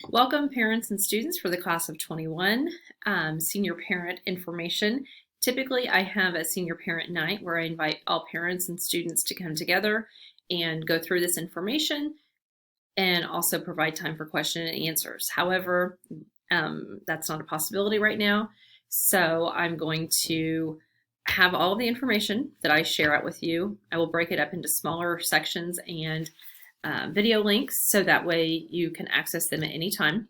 Welcome parents and students for the class of 21, senior parent information. Typically I have a senior parent night where I invite all parents and students to come together and go through this information and also provide time for question and answers. However, that's not a possibility right now. So I'm going to have all of the information that I share out with you. I will break it up into smaller sections and video links so that way you can access them at any time.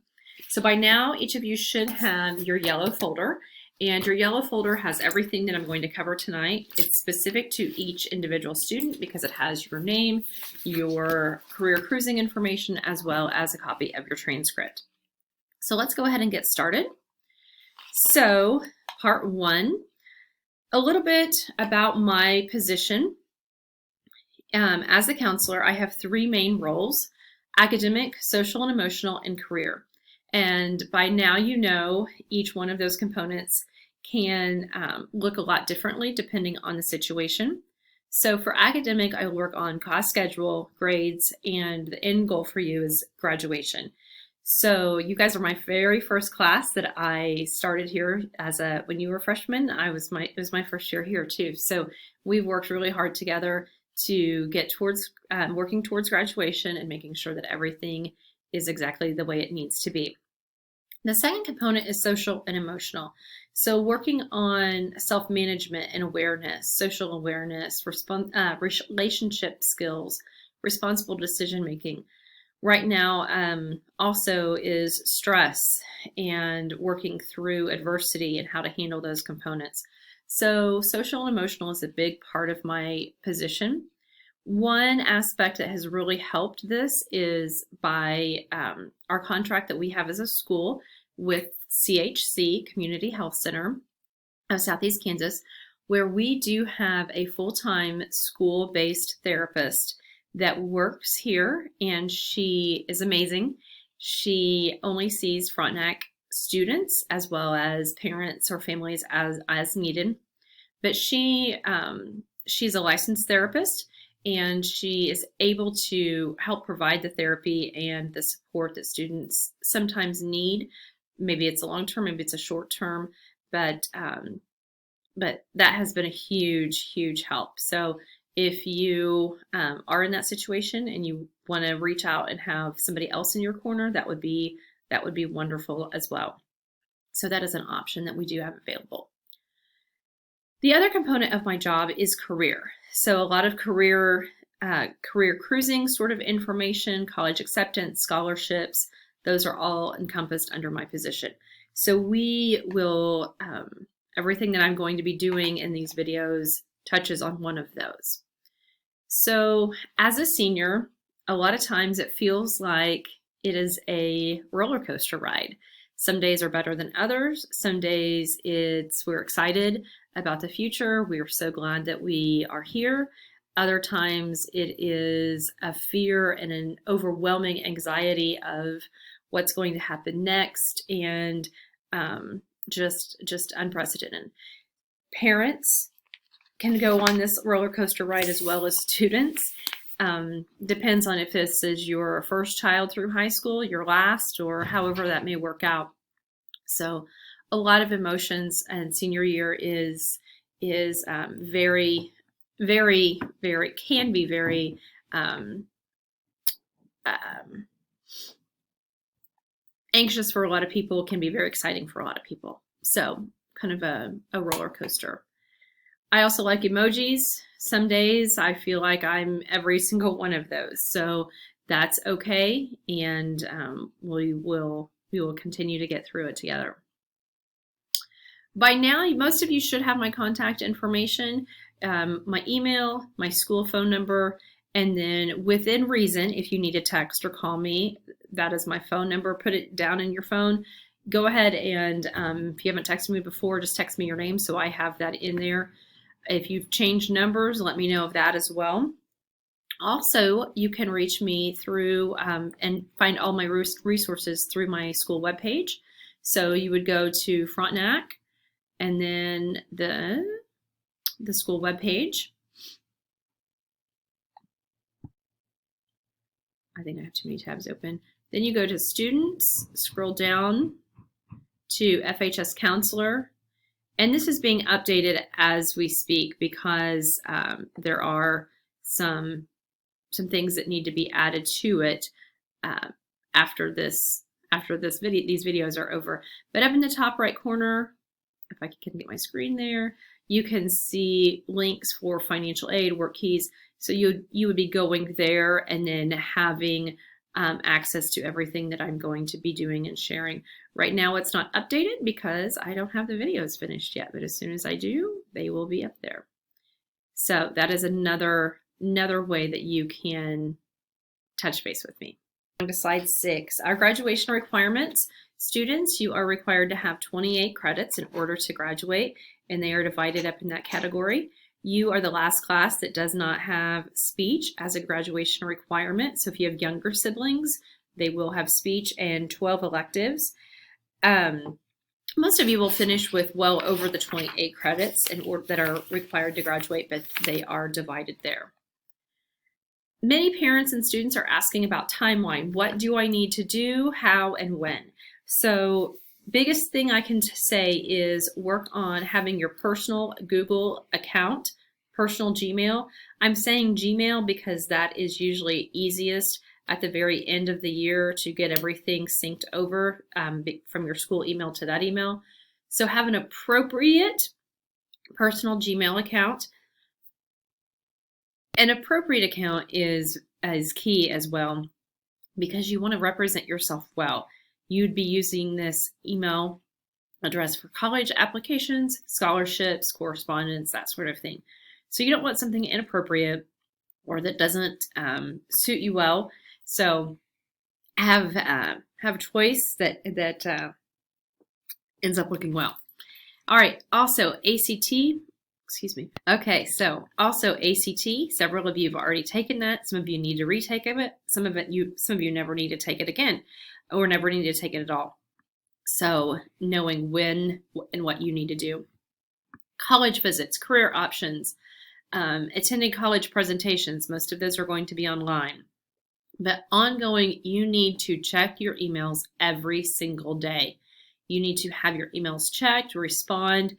So by now, each of you should have your yellow folder, and your yellow folder has everything that I'm going to cover tonight. It's specific to each individual student because it has your name, your career cruising information, as well as a copy of your transcript. So let's go ahead and get started. So part one, a little bit about my position. As a counselor, I have three main roles: academic, social and emotional, and career. And by now you know each one of those components can look a lot differently depending on the situation. So for academic, I work on class schedule, grades, and the end goal for you is graduation. So you guys are my very first class that I started here when you were freshmen. It was my first year here too. So we've worked really hard together to get towards working towards graduation and making sure that everything is exactly the way it needs to be. The second component is social and emotional. So working on self-management and awareness, social awareness, relationship skills, responsible decision making. Right now also is stress and working through adversity and how to handle those components. So social and emotional is a big part of my position. One aspect that has really helped this is by our contract that we have as a school with CHC, Community Health Center of Southeast Kansas, where we do have a full-time school-based therapist that works here, and she is amazing. She only sees Frontenac students as well as parents or families as needed. But she's a licensed therapist, and she is able to help provide the therapy and the support that students sometimes need. Maybe it's a long term, maybe it's a short term, but that has been a huge, huge help. So if you are in that situation and you want to reach out and have somebody else in your corner, that would be wonderful as well. So that is an option that we do have available. The other component of my job is career. So a lot of career cruising sort of information, college acceptance, scholarships, those are all encompassed under my position. So we will, everything that I'm going to be doing in these videos touches on one of those. So as a senior, a lot of times it feels like it is a roller coaster ride. Some days are better than others. Some days we're excited about the future. We're so glad that we are here. Other times it is a fear and an overwhelming anxiety of what's going to happen next, and just unprecedented. Parents can go on this roller coaster ride as well as students. Depends on if this is your first child through high school, your last, or however that may work out. So a lot of emotions, and senior year is very, very, very, can be very anxious for a lot of people, can be very exciting for a lot of people. So kind of a roller coaster. I also like emojis. Some days I feel like I'm every single one of those. So that's okay. And we will continue to get through it together. By now, most of you should have my contact information, my email, my school phone number, and then within reason, if you need to text or call me, that is my phone number. Put it down in your phone. Go ahead and if you haven't texted me before, just text me your name so I have that in there. If you've changed numbers, let me know of that as well. Also, you can reach me through and find all my resources through my school webpage. So you would go to Frontenac and then the school webpage. I think I have too many tabs open. Then you go to students, scroll down to FHS counselor, and this is being updated as we speak because there are some things that need to be added to it after this video. These videos are over. But up in the top right corner, if I can get my screen there, you can see links for financial aid, work keys. So you would be going there and then having access to everything that I'm going to be doing and sharing. Right now it's not updated because I don't have the videos finished yet, but as soon as I do, they will be up there. So that is another way that you can touch base with me. On to slide 6, our graduation requirements. Students, you are required to have 28 credits in order to graduate, and they are divided up in that category. You are the last class that does not have speech as a graduation requirement. So if you have younger siblings, they will have speech and 12 electives. Most of you will finish with well over the 28 credits that are required to graduate, but they are divided there. Many parents and students are asking about timeline. What do I need to do, how, and when? So biggest thing I can say is work on having your personal Google account, personal Gmail. I'm saying Gmail because that is usually easiest at the very end of the year to get everything synced over from your school email to that email. So have an appropriate personal Gmail account. An appropriate account is key as well because you want to represent yourself well. You'd be using this email address for college applications, scholarships, correspondence, that sort of thing. So you don't want something inappropriate or that doesn't suit you well. So have a choice that ends up looking well. All right. Also ACT. Excuse me. Okay, so also ACT. Several of you have already taken that. Some of you need to retake it. Some of you never need to take it again, or never need to take it at all. So knowing when and what you need to do. College visits, career options, attending college presentations. Most of those are going to be online. But ongoing, you need to check your emails every single day. You need to have your emails checked, respond.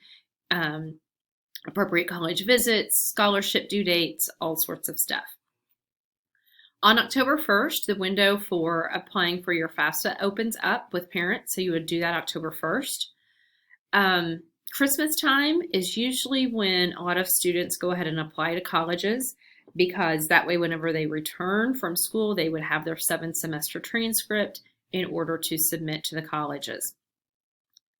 Appropriate college visits, scholarship due dates, all sorts of stuff. On October 1st, the window for applying for your FAFSA opens up with parents, so you would do that October 1st. Christmas time is usually when a lot of students go ahead and apply to colleges because that way whenever they return from school, they would have their 7th semester transcript in order to submit to the colleges.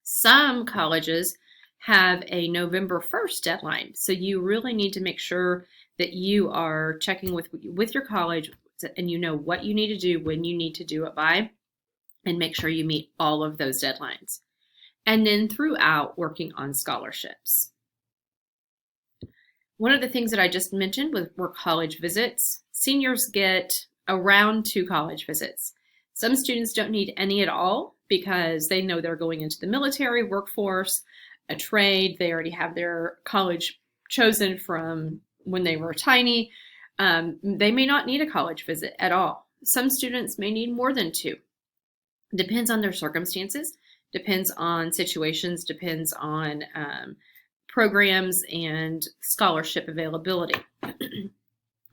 Some colleges have a November 1st deadline. So you really need to make sure that you are checking with your college and you know what you need to do, when you need to do it by, and make sure you meet all of those deadlines. And then throughout, working on scholarships. One of the things that I just mentioned were college visits. Seniors get around 2 college visits. Some students don't need any at all because they know they're going into the military, workforce, a trade. They already have their college chosen from when they were tiny. They may not need a college visit at all. Some students may need more than 2. Depends on their circumstances, depends on situations, depends on programs and scholarship availability.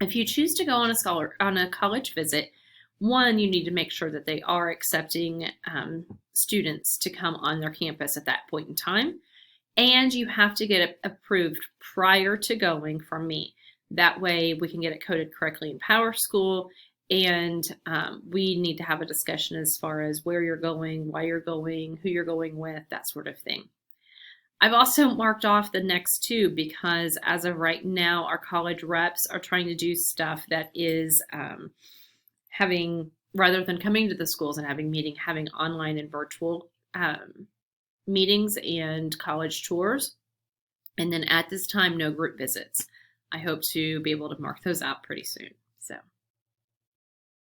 If you choose to go on a college visit, one, you need to make sure that they are accepting students to come on their campus at that point in time. And you have to get it approved prior to going from me. That way we can get it coded correctly in PowerSchool, and we need to have a discussion as far as where you're going, why you're going, who you're going with, that sort of thing. I've also marked off the next 2 because as of right now, our college reps are trying to do stuff that is rather than coming to the schools and having online and virtual meetings and college tours. And then at this time, no group visits. I hope to be able to mark those out pretty soon. So